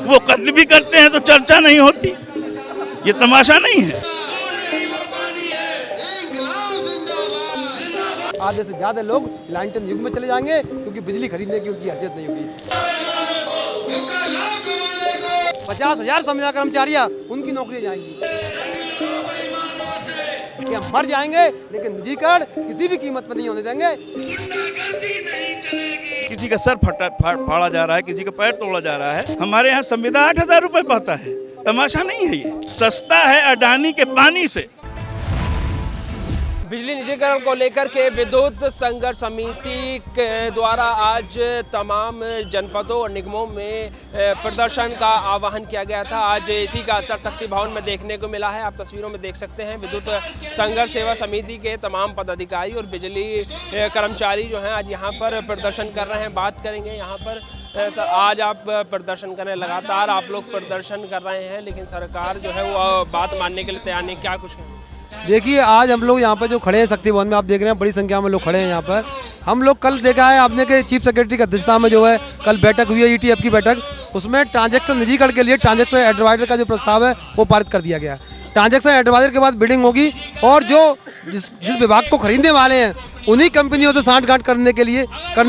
वो कत्ल भी करते हैं तो चर्चा नहीं होती। ये तमाशा नहीं है। आधे से ज्यादा लोग लालटेन युग में चले जाएंगे क्योंकि बिजली खरीदने की उनकी हैसियत नहीं होगी। 50,000 संविदा कर्मचारियां उनकी नौकरी जाएंगी। हम मर जाएंगे लेकिन निजीकरण किसी भी कीमत पर नहीं होने देंगे। किसी का सर फाड़ा जा रहा है, किसी का पैर तोड़ा जा रहा है। हमारे यहाँ संविदा 8,000 रुपए पाता है। तमाशा नहीं है, ये सस्ता है अडानी के पानी से। बिजली निजीकरण को लेकर के विद्युत संघर्ष समिति के द्वारा आज तमाम जनपदों और निगमों में प्रदर्शन का आह्वान किया गया था। आज इसी का असर शक्ति भवन में देखने को मिला है। आप तस्वीरों में देख सकते हैं विद्युत संघर्ष सेवा समिति के तमाम पदाधिकारी और बिजली कर्मचारी जो हैं आज यहाँ पर प्रदर्शन कर रहे हैं। बात करेंगे यहाँ पर सर, आज आप प्रदर्शन कर रहे हैं, लगातार आप लोग प्रदर्शन कर रहे हैं, लेकिन सरकार जो है वो बात मानने के लिए तैयार नहीं। क्या कुछ है? देखिए, आज हम लोग यहाँ पर जो खड़े हैं शक्ति भवन में, आप देख रहे हैं बड़ी संख्या में लोग खड़े हैं यहाँ पर। हम लोग कल देखा है आपने कि चीफ सेक्रेटरी की अध्यक्षता में जो है कल बैठक हुई है, ईटीएफ की बैठक। उसमें ट्रांजैक्शन निजीकरण के लिए ट्रांजैक्शन एडवाइजर का जो प्रस्ताव है वो पारित कर दिया गया। ट्रांजैक्शन एडवाइजर के बाद बिडिंग होगी और जो जिस विभाग को खरीदने वाले हैं उन्हीं कंपनियों से सांठगांठ करने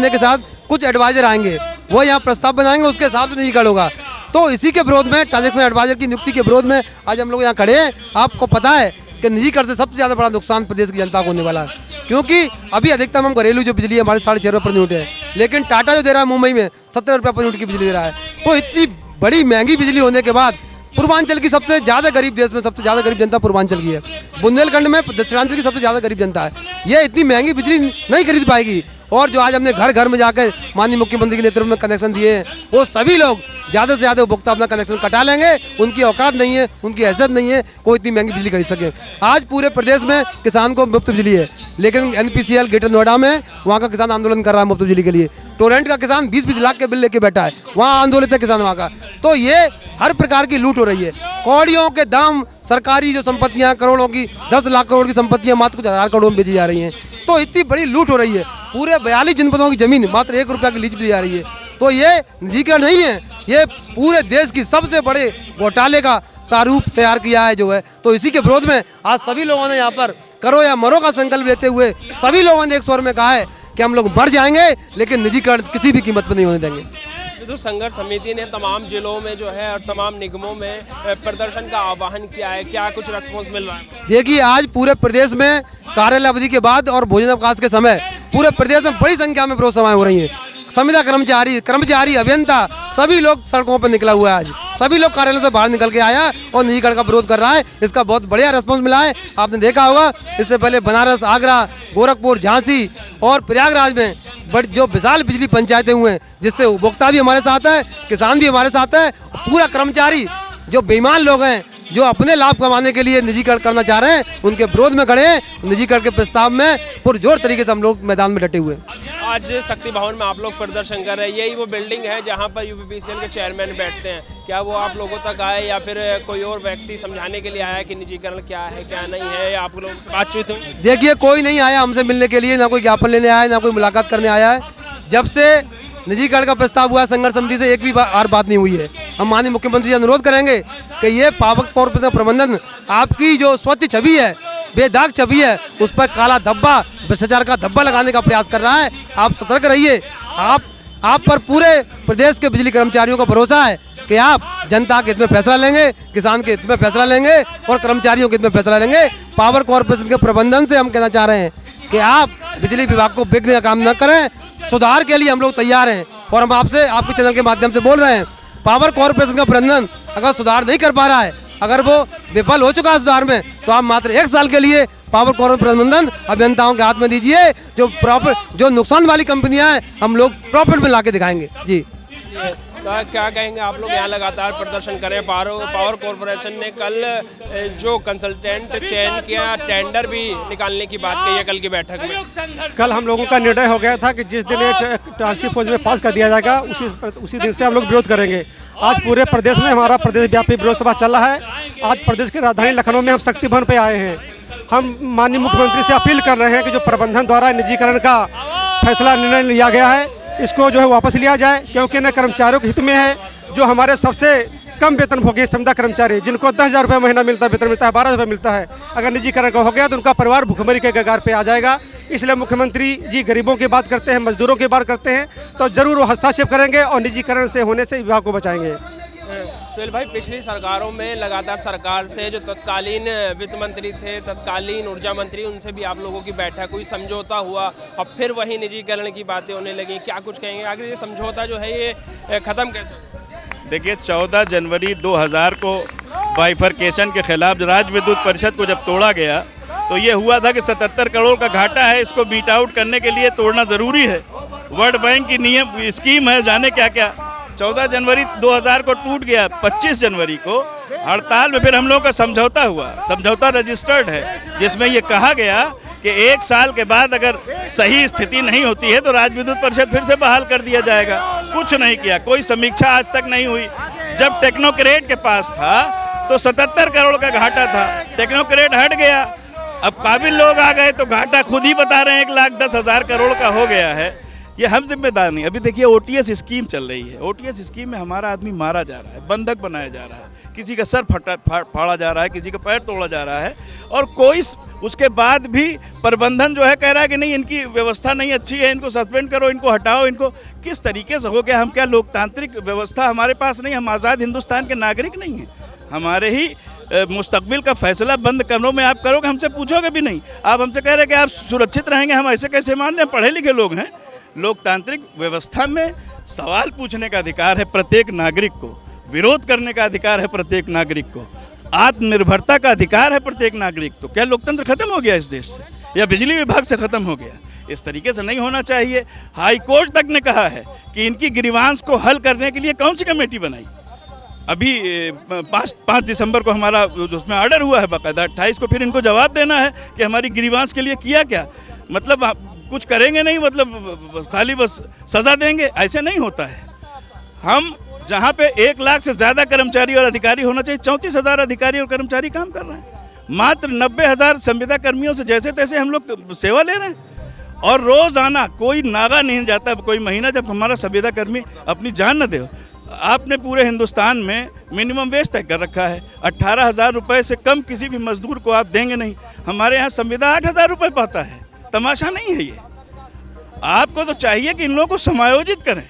के साथ कुछ एडवाइजर आएंगे, वो यहाँ प्रस्ताव बनाएंगे, उसके हिसाब से निजीकरण होगा। तो इसी के विरोध में, ट्रांजैक्शन एडवाइजर की नियुक्ति के विरोध में आज हम लोग यहाँ खड़े हैं। आपको पता है कि निजीकरण से सबसे ज़्यादा बड़ा नुकसान प्रदेश की जनता को होने वाला है, क्योंकि अभी अधिकतम हम घरेलू जो बिजली है हमारे 6.5 रुपये प्रति यूनिट है, लेकिन टाटा जो दे रहा है मुंबई में 17 रुपये प्रति यूनिट की बिजली दे रहा है। तो इतनी बड़ी महंगी बिजली होने के बाद पूर्वांचल की सबसे ज़्यादा गरीब, देश में सबसे ज़्यादा गरीब जनता पूर्वांचल की है। बुंदेलखंड में दक्षिणांचल की सबसे ज़्यादा गरीब जनता है। ये इतनी महंगी बिजली नहीं खरीद पाएगी। और जो आज हमने घर घर में जाकर माननीय मुख्यमंत्री के नेतृत्व में कनेक्शन दिए हैं, वो सभी लोग ज़्यादा से ज़्यादा उपभोक्ता अपना कनेक्शन कटा लेंगे। उनकी औकात नहीं है, उनकी हैसियत नहीं है कोई इतनी महंगी बिजली खरीद सके। आज पूरे प्रदेश में किसान को मुफ्त बिजली है, लेकिन NPCL ग्रेटर नोएडा में वहाँ का किसान आंदोलन कर रहा है मुफ्त बिजली के लिए। टोरेंट का किसान 20-20 लाख के बिल लेके बैठा है, वहाँ आंदोलित है किसान वहाँ का। तो ये हर प्रकार की लूट हो रही है। कौड़ियों के दाम सरकारी जो संपत्तियाँ करोड़ों की, 10 लाख करोड़ की संपत्तियाँ मात्र कुछ 1000 करोड़ में बेची जा रही हैं। तो इतनी बड़ी लूट हो रही है। पूरे 42 जनपदों की जमीन मात्र 1 रुपया की लीज दी जा रही है। तो ये निजीकरण नहीं है, ये पूरे देश की सबसे बड़े घोटाले का प्रारूप तैयार किया है जो है। तो इसी के विरोध में आज सभी लोगों ने यहाँ पर करो या मरो का संकल्प लेते हुए सभी लोगों ने एक स्वर में कहा है कि हम लोग मर जाएंगे लेकिन निजीकरण किसी भी कीमत पर नहीं होने देंगे। विद्युत संघर्ष समिति ने तमाम जिलों में जो है और तमाम निगमों में प्रदर्शन का आह्वान किया है। क्या कुछ रिस्पॉन्स मिल रहा है? देखिए, आज पूरे प्रदेश में कार्यालय अवधि के बाद और भोजन अवकाश के समय पूरे प्रदेश में बड़ी संख्या में विरोध सभाएं हो रही हैं। संविदा कर्मचारी अभियंता सभी लोग सड़कों पर निकला हुआ है। आज सभी लोग कार्यालय से बाहर निकल के आया और निजीकरण का विरोध कर रहा है। इसका बहुत बढ़िया रिस्पॉन्स मिला है। आपने देखा होगा इससे पहले बनारस, आगरा, गोरखपुर, झांसी और प्रयागराज में जो विशाल बिजली पंचायतें हुए हैं, जिससे उपभोक्ता भी हमारे साथ है, किसान भी हमारे साथ है। पूरा कर्मचारी जो बेईमान लोग हैं, जो अपने लाभ कमाने के लिए निजीकरण करना चाह रहे हैं, उनके विरोध में खड़े हैं। निजीकरण के प्रस्ताव में पुरजोर तरीके से हम लोग मैदान में डटे हुए हैं। आज शक्ति भवन में आप लोग प्रदर्शन कर रहे हैं। यही वो बिल्डिंग है जहां पर UPPCL के चेयरमैन बैठते हैं। क्या वो आप लोगों तक आए या फिर कोई और व्यक्ति समझाने के लिए आया कि निजीकरण क्या है क्या नहीं है, या आप लोगों से बातचीत हुई? देखिए, कोई नहीं आया हमसे मिलने के लिए, ना कोई ज्ञापन लेने आया, ना कोई मुलाकात करने आया है। जब से निजीकरण का प्रस्ताव हुआ संघर्ष समिति से एक भी बात नहीं हुई है। हम माननीय मुख्यमंत्री से अनुरोध करेंगे कि ये पावर कॉर्पोरेशन प्रबंधन आपकी जो स्वच्छ छवि है, बेदाग छवि है, उस पर काला धब्बा, भ्रष्टाचार का धब्बा लगाने का प्रयास कर रहा है। आप सतर्क रहिए। आप पर पूरे प्रदेश के बिजली कर्मचारियों का भरोसा है कि आप जनता के हित में फैसला लेंगे, किसान के हित में फैसला लेंगे और कर्मचारियों के हित में फैसला लेंगे। पावर कॉर्पोरेशन के प्रबंधन से हम कहना चाह रहे हैं कि आप बिजली विभाग को बिगड़ने का काम न करें। सुधार के लिए हम लोग तैयार हैं और हम आपसे, आपके चैनल के माध्यम से बोल रहे हैं, पावर कॉर्पोरेशन का प्रबंधन अगर सुधार नहीं कर पा रहा है, अगर वो विफल हो चुका है सुधार में, तो आप मात्र 1 साल के लिए पावर कॉर्पोरेशन प्रबंधन अभियंताओं के हाथ में दीजिए। जो नुकसान वाली कंपनियां हैं हम लोग प्रॉफिट में ला के दिखाएंगे। जी, क्या कहेंगे आप लोग? यहाँ लगातार प्रदर्शन करें। पावर कॉर्पोरेशन ने कल जो कंसल्टेंट चयन किया, टेंडर भी निकालने की बात कही है कल की बैठक में। कल हम लोगों का निर्णय हो गया था कि जिस दिन ये टास्क फोर्स में पास कर दिया जाएगा उसी दिन से हम लोग विरोध करेंगे। आज पूरे प्रदेश में हमारा प्रदेश व्यापी विरोध सभा चल रहा है। आज प्रदेश की राजधानी लखनऊ में हम शक्ति भवन पे आए हैं। हम माननीय मुख्यमंत्री से अपील कर रहे हैं कि जो प्रबंधन द्वारा निजीकरण का फैसला निर्णय लिया गया है, इसको जो है वापस लिया जाए, क्योंकि न कर्मचारियों के हित में है, जो हमारे सबसे कम वेतनभोगी संविदा कर्मचारी, जिनको 10,000 रुपये महीना मिलता है, वेतन मिलता है, 12,000 रुपये मिलता है, अगर निजीकरण का हो गया तो उनका परिवार भुखमरी के कगार पे आ जाएगा। इसलिए मुख्यमंत्री जी गरीबों की बात करते हैं, मजदूरों की बात करते हैं, तो जरूर वो हस्तक्षेप करेंगे और निजीकरण से होने से विभाग को बचाएंगे। सुहेल भाई, पिछली सरकारों में लगातार सरकार से जो तत्कालीन वित्त मंत्री थे, तत्कालीन ऊर्जा मंत्री, उनसे भी आप लोगों की बैठक हुई, समझौता हुआ और फिर वही निजीकरण की बातें होने लगी। क्या कुछ कहेंगे आगे, ये समझौता जो है ये ख़त्म कैसे? देखिए, 14 जनवरी 2000 को बाइफरकेशन के खिलाफ राज्य विद्युत परिषद को जब तोड़ा गया तो ये हुआ था कि 77 करोड़ का घाटा है, इसको बीट आउट करने के लिए तोड़ना ज़रूरी है। वर्ल्ड बैंक की नियम स्कीम है, जाने क्या क्या। 14 जनवरी 2000 को टूट गया। 25 जनवरी को हड़ताल में फिर हम लोगों का समझौता हुआ। समझौता रजिस्टर्ड है, जिसमें ये कहा गया कि 1 साल के बाद अगर सही स्थिति नहीं होती है तो राज्य विद्युत परिषद फिर से बहाल कर दिया जाएगा। कुछ नहीं किया, कोई समीक्षा आज तक नहीं हुई। जब टेक्नोक्रेट के पास था तो 77 करोड़ का घाटा था, टेक्नोक्रेट हट गया, अब काबिल लोग आ गए तो घाटा खुद ही बता रहे हैं 1,10,000 करोड़ का हो गया है। ये हम जिम्मेदार नहीं। अभी देखिए, ओटीएस स्कीम चल रही है। ओटीएस स्कीम में हमारा आदमी मारा जा रहा है, बंधक बनाया जा रहा है, किसी का सर फाड़ा जा रहा है, किसी का पैर तोड़ा जा रहा है, और कोई उसके बाद भी प्रबंधन जो है कह रहा है कि नहीं, इनकी व्यवस्था नहीं अच्छी है, इनको सस्पेंड करो, इनको हटाओ। इनको किस तरीके से हो गया? हम क्या लोकतांत्रिक व्यवस्था हमारे पास नहीं? हम आज़ाद हिंदुस्तान के नागरिक नहीं हैं? हमारे ही मुस्तकबिल का फैसला बंद कमरों में आप करोगे, हमसे पूछोगे भी नहीं। आप हमसे कह रहे हैं कि आप सुरक्षित रहेंगे, हम ऐसे कैसे मान रहे हैं? पढ़े लिखे लोग हैं। लोकतांत्रिक व्यवस्था में सवाल पूछने का अधिकार है प्रत्येक नागरिक को, विरोध करने का अधिकार है प्रत्येक नागरिक को, आत्मनिर्भरता का अधिकार है प्रत्येक नागरिक। तो क्या लोकतंत्र खत्म हो गया इस देश से, या बिजली विभाग से खत्म हो गया? इस तरीके से नहीं होना चाहिए। हाई कोर्ट तक ने कहा है कि इनकी ग्रीवांस को हल करने के लिए कौन सी कमेटी बनाई। अभी 5 दिसंबर को हमारा उसमें ऑर्डर हुआ है बाकायदा, 28 को फिर इनको जवाब देना है कि हमारी ग्रीवांस के लिए किया क्या। मतलब कुछ करेंगे नहीं, मतलब खाली बस सज़ा देंगे, ऐसे नहीं होता है। हम जहाँ पे 1 लाख से ज़्यादा कर्मचारी और अधिकारी होना चाहिए, 34,000 अधिकारी और कर्मचारी काम कर रहे हैं। मात्र 90,000 संविदा कर्मियों से जैसे तैसे हम लोग सेवा ले रहे हैं, और रोज़ाना कोई नागा नहीं जाता कोई महीना जब हमारा संविदा कर्मी अपनी जान न दे। आपने पूरे हिंदुस्तान में मिनिमम वेज तय कर रखा है, 18,000 रुपये से कम किसी भी मजदूर को आप देंगे नहीं। हमारे यहाँ संविदा 8,000 रुपये पाता है, तमाशा नहीं है ये। आपको तो चाहिए कि इन लोगों को समायोजित करें,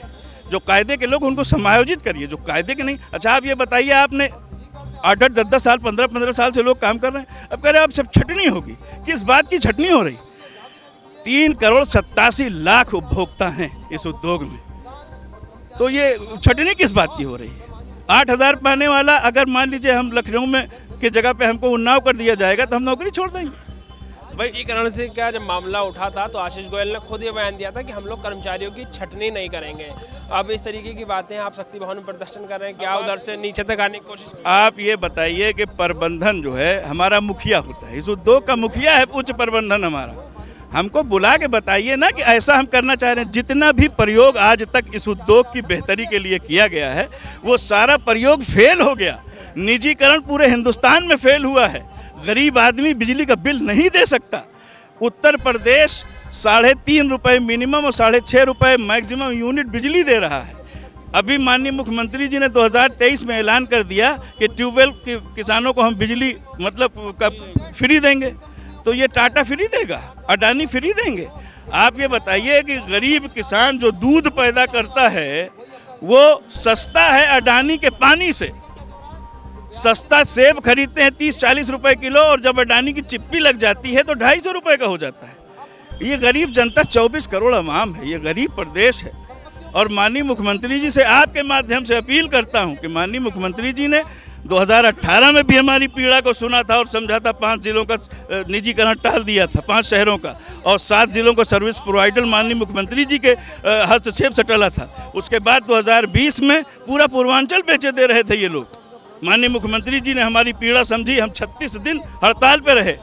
जो कायदे के लोग उनको समायोजित करिए, जो कायदे के नहीं। अच्छा, आप ये बताइए, आपने 8-8, 10-10 साल, 15-15 साल से लोग काम कर रहे हैं, अब कह रहे हैं अब सब छटनी होगी। किस बात की छटनी हो रही? 3,87,00,000 उपभोक्ता हैं इस उद्योग में, तो ये छटनी किस बात की हो रही है? 8,000 पाने वाला अगर मान लीजिए हम लखनऊ में की जगह पे हमको उन्नाव कर दिया जाएगा तो हम नौकरी छोड़ देंगे। निजीकरण से क्या जब मामला उठा था तो आशीष गोयल ने खुद ये बयान दिया था कि हम लोग कर्मचारियों की छटनी नहीं करेंगे। अब इस तरीके की बातें आप शक्ति भवन में प्रदर्शन कर रहे हैं, क्या उधर से नीचे तक आने की कोशिश? आप ये बताइए कि प्रबंधन जो है हमारा मुखिया होता है, इस उद्योग का मुखिया है उच्च प्रबंधन हमारा। हमको बुला के बताइए ना कि ऐसा हम करना चाह रहे हैं। जितना भी प्रयोग आज तक इस उद्योग की बेहतरी के लिए किया गया है वो सारा प्रयोग फेल हो गया। निजीकरण पूरे हिंदुस्तान में फेल हुआ है। गरीब आदमी बिजली का बिल नहीं दे सकता। उत्तर प्रदेश 3.5 रुपये मिनिमम और 6.5 रुपये मैक्सिमम यूनिट बिजली दे रहा है। अभी माननीय मुख्यमंत्री जी ने 2023 में ऐलान कर दिया कि ट्यूबवेल के किसानों को हम बिजली मतलब फ्री देंगे। तो ये टाटा फ्री देगा, अडानी फ्री देंगे? आप ये बताइए कि गरीब किसान जो दूध पैदा करता है वो सस्ता है अडानी के पानी से। सस्ता सेब खरीदते हैं 30-40 रुपए किलो, और जब अडानी की चिप्पी लग जाती है तो 250 रुपये का हो जाता है। ये गरीब जनता 24 करोड़ अवाम है, ये गरीब प्रदेश है। और माननीय मुख्यमंत्री जी से आपके माध्यम से अपील करता हूं कि माननीय मुख्यमंत्री जी ने 2018 में भी हमारी पीड़ा को सुना था और समझा था। 5 जिलों का निजीकरण टाल दिया था, 5 शहरों का, और 7 जिलों को सर्विस प्रोवाइडर माननीय मुख्यमंत्री जी के हस्तक्षेप से टला था। उसके बाद 2020 में पूरा पूर्वांचल बेचे दे रहे थे ये लोग। माननीय मुख्यमंत्री जी ने हमारी पीड़ा समझी, हम 36 दिन हड़ताल पे रहे,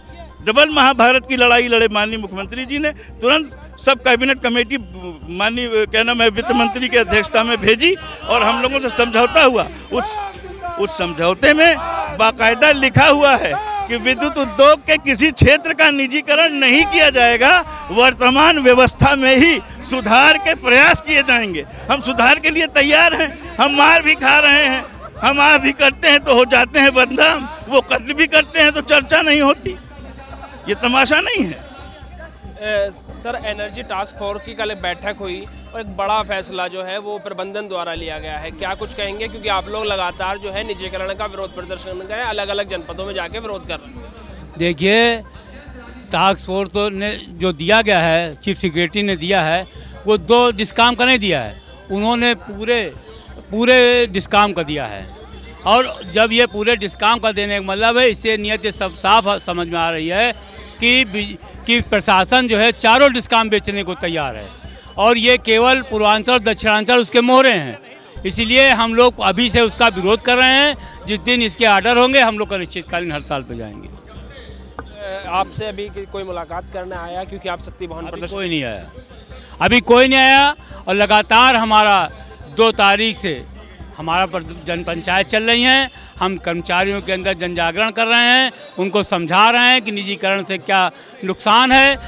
डबल महाभारत की लड़ाई लड़े। माननीय मुख्यमंत्री जी ने तुरंत सब कैबिनेट कमेटी माननीय क्या नाम है वित्त मंत्री की अध्यक्षता में भेजी और हम लोगों से समझौता हुआ। उस समझौते में बाकायदा लिखा हुआ है कि विद्युत उद्योग के किसी क्षेत्र का निजीकरण नहीं किया जाएगा, वर्तमान व्यवस्था में ही सुधार के प्रयास किए जाएंगे। हम सुधार के लिए तैयार हैं, हम मार भी खा रहे हैं, हम आ भी करते हैं तो हो जाते हैं बदनाम, वो कत्ल भी करते हैं तो चर्चा नहीं होती। ये तमाशा नहीं है। सर, एनर्जी टास्क फोर्स की कल एक बैठक हुई और एक बड़ा फैसला जो है वो प्रबंधन द्वारा लिया गया है, क्या कुछ कहेंगे? क्योंकि आप लोग लगातार जो है निजीकरण का विरोध प्रदर्शन गए, अलग अलग जनपदों में जाके विरोध कर रहे हैं। देखिए, टास्क फोर्स तो ने जो दिया गया है, चीफ सेक्रेटरी ने दिया है, वो 2 डिस्काम का नहीं दिया है, उन्होंने पूरे डिस्काम का दिया है। और जब ये पूरे डिस्काम का देने का मतलब है, इससे नियत सब साफ समझ में आ रही है कि प्रशासन जो है चारों डिस्काम बेचने को तैयार है और ये केवल पूर्वांचल दक्षिणांचल उसके मोहरे हैं। इसलिए हम लोग अभी से उसका विरोध कर रहे हैं। जिस दिन इसके आर्डर होंगे हम लोग अनिश्चितकालीन हड़ताल पर जाएंगे। आपसे अभी कोई मुलाकात करने आया? क्योंकि आप शक्ति भवन प्रदर्शन, कोई नहीं आया, अभी कोई नहीं आया। और लगातार हमारा 2 तारीख से हमारा जन पंचायत चल रही हैं। हम कर्मचारियों के अंदर जन जागरण कर रहे हैं, उनको समझा रहे हैं कि निजीकरण से क्या नुकसान है,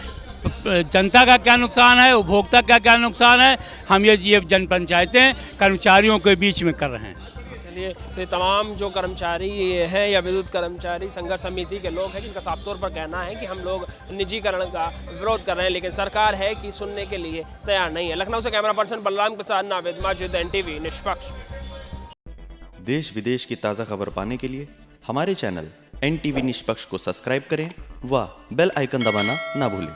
जनता का क्या नुकसान है, उपभोक्ता का क्या नुकसान है। हम ये जन पंचायतें कर्मचारियों के बीच में कर रहे हैं। चलिए, तो तमाम जो कर्मचारी हैं या विद्युत कर्मचारी संघर्ष समिति के लोग हैं जिनका साफ तौर पर कहना है कि हम लोग निजीकरण का विरोध कर रहे हैं, लेकिन सरकार है कि सुनने के लिए तैयार नहीं है। लखनऊ से कैमरा पर्सन बलराम के साथ नावेद माजिद, NTV निष्पक्ष। देश विदेश की ताज़ा खबर पाने के लिए हमारे चैनल NTV निष्पक्ष को सब्सक्राइब करें व बेल आइकन दबाना ना भूलें।